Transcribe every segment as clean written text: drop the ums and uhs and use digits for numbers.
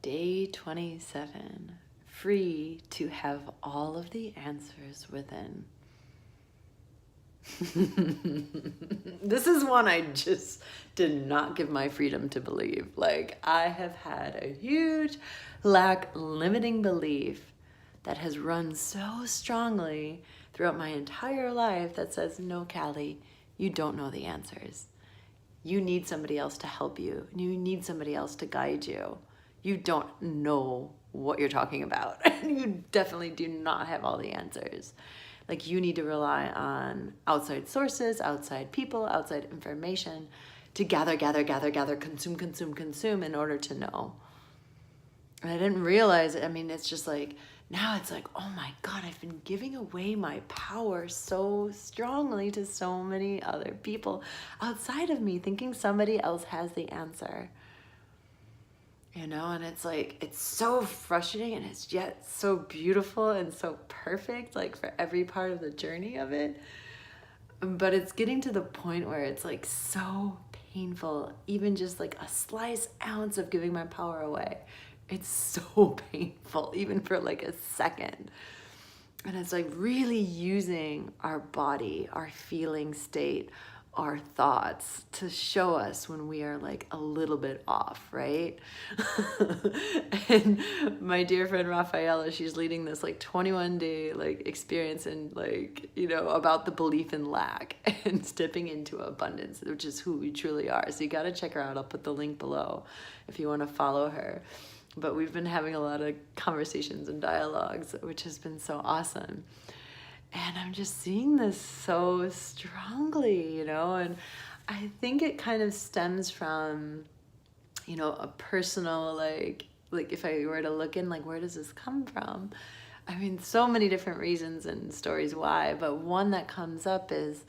Day 27, free to have all of the answers within. This is one I just did not give my freedom to believe. Like, I have had a huge limiting belief that has run so strongly throughout my entire life that says, no, Callie, you don't know the answers. You need somebody else to help you. You need somebody else to guide you. You don't know what you're talking about. And you definitely do not have all the answers. Like, you need to rely on outside sources, outside people, outside information to gather, consume in order to know. And I didn't realize it. I mean, it's just like, now it's like, oh my God, I've been giving away my power so strongly to so many other people outside of me, thinking somebody else has the answer. You know, and it's like, it's so frustrating and it's yet so beautiful and so perfect, like for every part of the journey of it. But it's getting to the point where it's like so painful, even just like a slice ounce of giving my power away. It's so painful, even for like a second. And it's like really using our body, our feeling state, our thoughts to show us when we are like a little bit off, right? And my dear friend Rafaela, she's leading this like 21-day like experience and like, you know, about the belief in lack and stepping into abundance, which is who we truly are. So you got to check her out. I'll put the link below if you want to follow her. But we've been having a lot of conversations and dialogues, which has been so awesome. And I'm just seeing this so strongly, you know, and I think it kind of stems from, you know, a personal, like if I were to look in, like, where does this come from? I mean, so many different reasons and stories why, but one that comes up is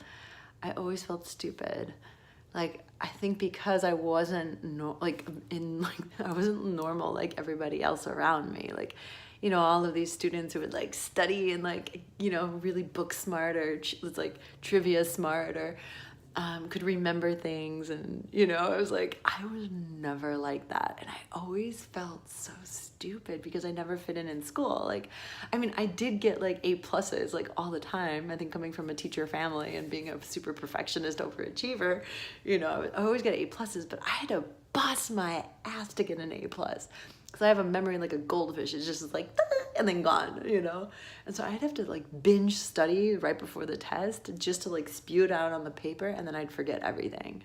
I always felt stupid. Like, I think because I wasn't I wasn't normal like everybody else around me. Like, you know, all of these students who would like study and like, you know, really book smart or was like trivia smart or could remember things. And, you know, I was like, I was never like that. And I always felt so stupid because I never fit in school. Like, I mean, I did get like A+ like all the time. I think coming from a teacher family and being a super perfectionist overachiever, you know, I always get A+, but I had to bust my ass to get an A+. Because I have a memory like a goldfish. It's just like, and then gone, you know? And so I'd have to like binge study right before the test just to like spew it out on the paper, and then I'd forget everything.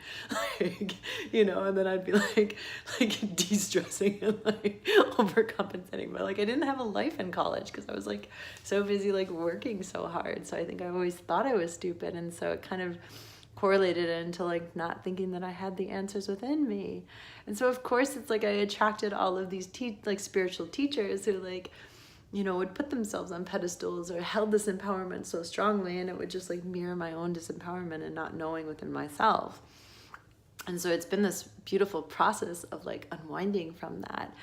Like, you know, and then I'd be like de-stressing and like overcompensating. But like, I didn't have a life in college because I was like so busy like working so hard. So I think I always thought I was stupid. And so it kind of correlated into like not thinking that I had the answers within me. And so of course it's like I attracted all of these like spiritual teachers who like, you know, would put themselves on pedestals or held this empowerment so strongly, and it would just like mirror my own disempowerment and not knowing within myself. And so it's been this beautiful process of like unwinding from that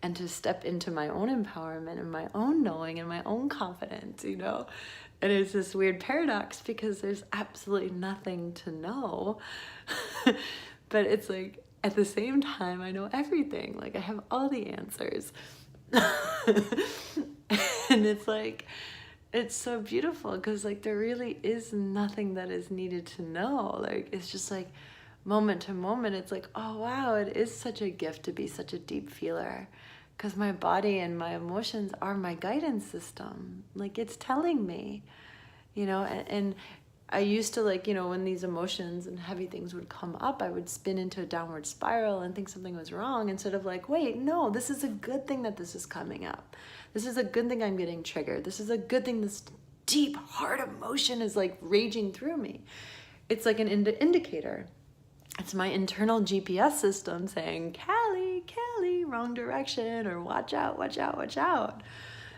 and to step into my own empowerment and my own knowing and my own confidence, you know? And it's this weird paradox because there's absolutely nothing to know. But it's like, at the same time, I know everything. Like, I have all the answers. And it's like, it's so beautiful because like there really is nothing that is needed to know. Like, it's just like moment to moment, it's like, oh wow, it is such a gift to be such a deep feeler. Because my body and my emotions are my guidance system. Like, it's telling me, you know, and I used to like, you know, when these emotions and heavy things would come up, I would spin into a downward spiral and think something was wrong instead of like, wait, no, this is a good thing that this is coming up. This is a good thing I'm getting triggered. This is a good thing this deep, hard emotion is like raging through me. It's like an indicator. It's my internal GPS system saying, Callie, wrong direction, or watch out, watch out, watch out.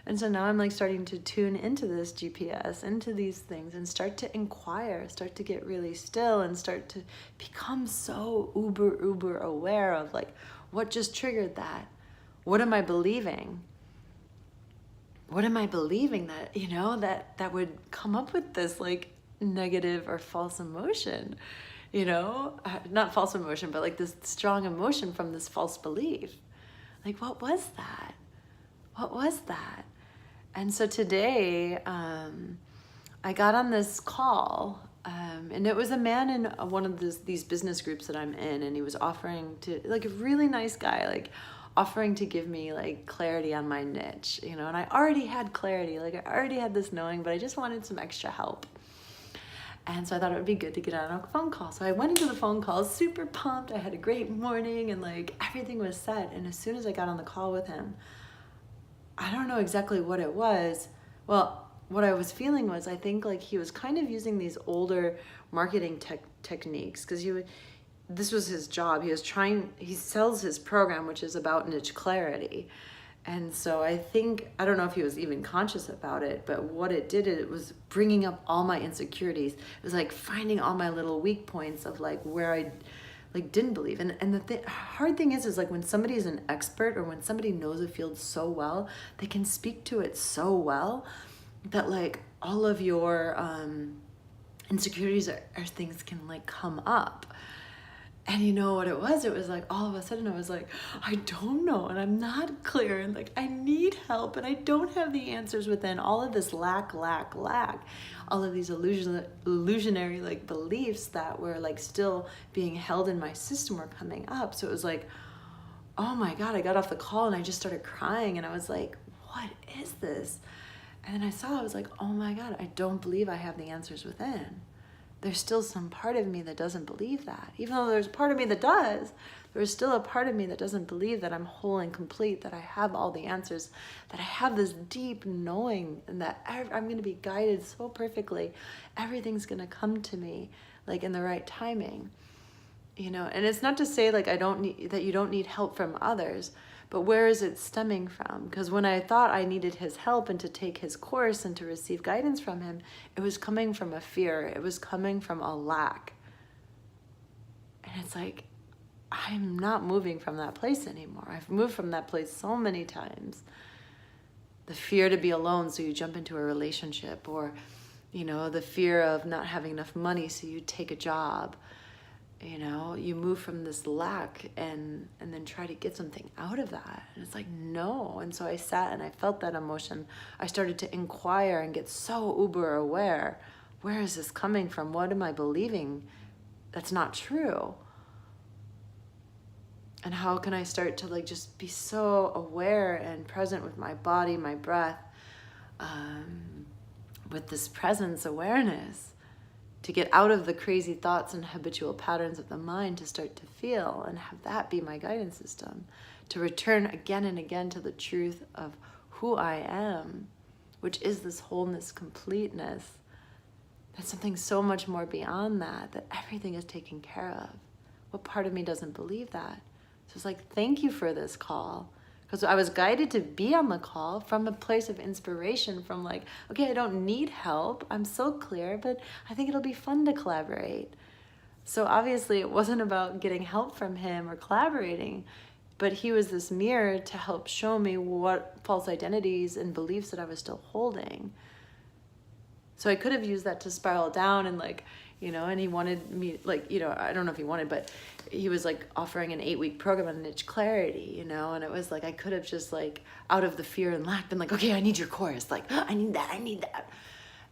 And so now I'm like starting to tune into this GPS, into these things, and start to inquire, start to get really still, and start to become so uber aware of like, what just triggered that? What am I believing? What am I believing that, you know, that would come up with this like negative or false emotion? You know, not false emotion, but like this strong emotion from this false belief. Like, what was that? What was that? And so today, I got on this call, and it was a man in one of these business groups that I'm in, and he was offering to, like, a really nice guy, like, offering to give me, like, clarity on my niche, you know, and I already had clarity, like, I already had this knowing, but I just wanted some extra help. And so I thought it would be good to get on a phone call. So I went into the phone call super pumped. I had a great morning and like everything was set. And as soon as I got on the call with him, I don't know exactly what it was. Well, what I was feeling was, I think like he was kind of using these older marketing techniques, because this was his job. He sells his program, which is about niche clarity. And so I don't know if he was even conscious about it, but what it did, it was bringing up all my insecurities. It was like finding all my little weak points of like where I like didn't believe. And the hard thing is like when somebody is an expert or when somebody knows a field so well, they can speak to it so well that like all of your insecurities or things can like come up. And you know what it was? It was like all of a sudden I was like, I don't know, and I'm not clear, and like I need help, and I don't have the answers within all of this lack, all of these illusionary like beliefs that were like still being held in my system were coming up. So it was like, oh my God, I got off the call and I just started crying, and I was like, what is this? And then I was like, oh my God, I don't believe I have the answers within. There's still some part of me that doesn't believe that. Even though there's a part of me that does, there's still a part of me that doesn't believe that I'm whole and complete, that I have all the answers, that I have this deep knowing, and that I'm going to be guided so perfectly. Everything's going to come to me like in the right timing. You know, and it's not to say like that you don't need help from others, but where is it stemming from? Because when I thought I needed his help and to take his course and to receive guidance from him, it was coming from a fear. It was coming from a lack. And it's like, I'm not moving from that place anymore. I've moved from that place so many times. The fear to be alone, so you jump into a relationship, or, you know, the fear of not having enough money, so you take a job. You know, you move from this lack and then try to get something out of that. And it's like, no. And so I sat and I felt that emotion. I started to inquire and get so uber aware. Where is this coming from? What am I believing that's not true? And how can I start to like just be so aware and present with my body, my breath, with this presence awareness, to get out of the crazy thoughts and habitual patterns of the mind, to start to feel and have that be my guidance system, to return again and again to the truth of who I am, which is this wholeness, completeness. That's something so much more beyond that everything is taken care of. What part of me doesn't believe that? So it's like, thank you for this call. Because I was guided to be on the call from a place of inspiration, from like, okay, I don't need help. I'm so clear, but I think it'll be fun to collaborate. So obviously it wasn't about getting help from him or collaborating, but he was this mirror to help show me what false identities and beliefs that I was still holding. So I could have used that to spiral down and like, you know, and he wanted me, like, you know, I don't know if he wanted, but he was like offering an 8-week program on niche clarity, you know, and it was like, I could have just like out of the fear and lack been like, okay, I need your course. Like, I need that.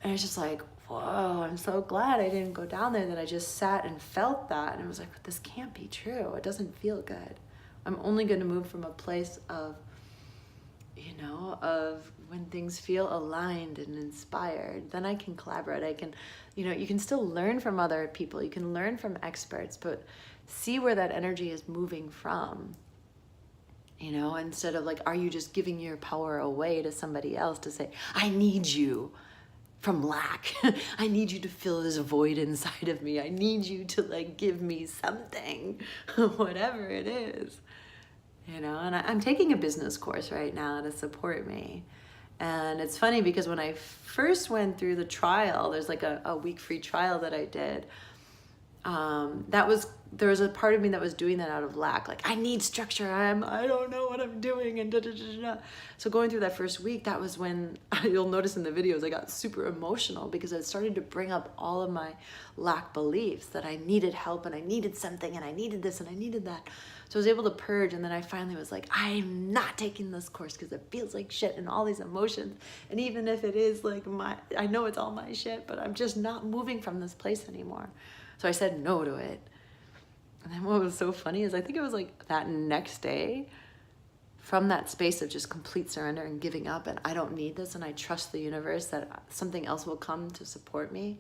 And it's just like, whoa, I'm so glad I didn't go down there, that I just sat and felt that. And I was like, this can't be true. It doesn't feel good. I'm only going to move from a place of, you know, of when things feel aligned and inspired, then I can collaborate. I can, you know, you can still learn from other people. You can learn from experts, but see where that energy is moving from, you know, instead of like, are you just giving your power away to somebody else to say, I need you from lack. I need you to fill this void inside of me. I need you to like give me something, whatever it is. You know, and I'm taking a business course right now to support me. And it's funny because when I first went through the trial, there's like a week free trial that I did. That was there was a part of me that was doing that out of lack. Like, I need structure. I don't know what I'm doing. And da, da, da, da. So going through that first week, that was when, you'll notice in the videos, I got super emotional because I started to bring up all of my lack beliefs that I needed help and I needed something and I needed this and I needed that. So I was able to purge, and then I finally was like, I'm not taking this course because it feels like shit and all these emotions. And even if it is like I know it's all my shit, but I'm just not moving from this place anymore. So I said no to it. And then what was so funny is I think it was like that next day, from that space of just complete surrender and giving up and I don't need this and I trust the universe that something else will come to support me,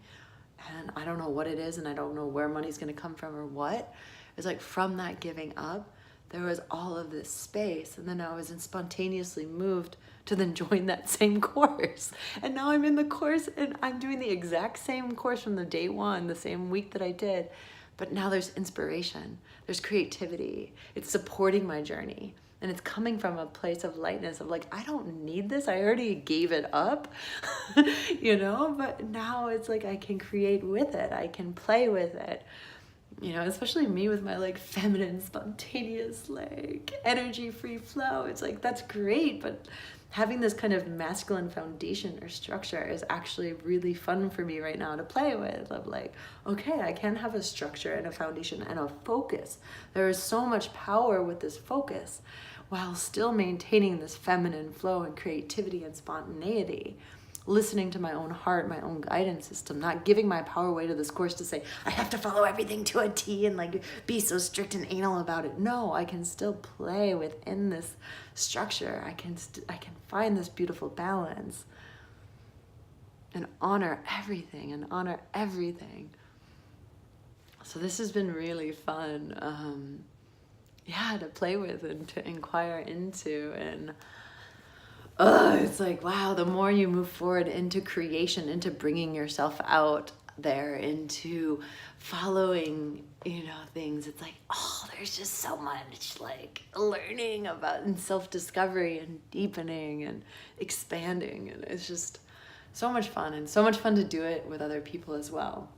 and I don't know what it is and I don't know where money's going to come from or what. It's like from that giving up, there was all of this space, and then I was spontaneously moved to then join that same course. And now I'm in the course and I'm doing the exact same course from the day one, the same week that I did. But now there's inspiration, there's creativity, it's supporting my journey. And it's coming from a place of lightness of like, I don't need this, I already gave it up, you know, but now it's like I can create with it, I can play with it. You know, especially me with my like feminine, spontaneous, like energy free flow. It's like, that's great, but having this kind of masculine foundation or structure is actually really fun for me right now to play with. Of like, okay, I can have a structure and a foundation and a focus. There is so much power with this focus while still maintaining this feminine flow and creativity and spontaneity. Listening to my own heart, my own guidance system, not giving my power away to this course to say, I have to follow everything to a T and like be so strict and anal about it. No, I can still play within this structure. I can find this beautiful balance and honor everything So this has been really fun, to play with and to inquire into. And it's like, wow, the more you move forward into creation, into bringing yourself out there, into following, things, it's like, there's just so much like learning about and self-discovery and deepening and expanding. And it's just so much fun, and so much fun to do it with other people as well.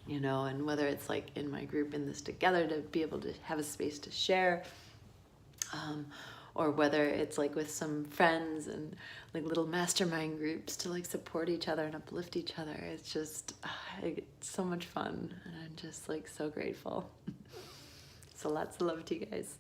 And whether it's like in my group in this together to be able to have a space to share, or whether it's like with some friends and like little mastermind groups to like support each other and uplift each other. It's just, it's so much fun, and I'm just like so grateful. So lots of love to you guys.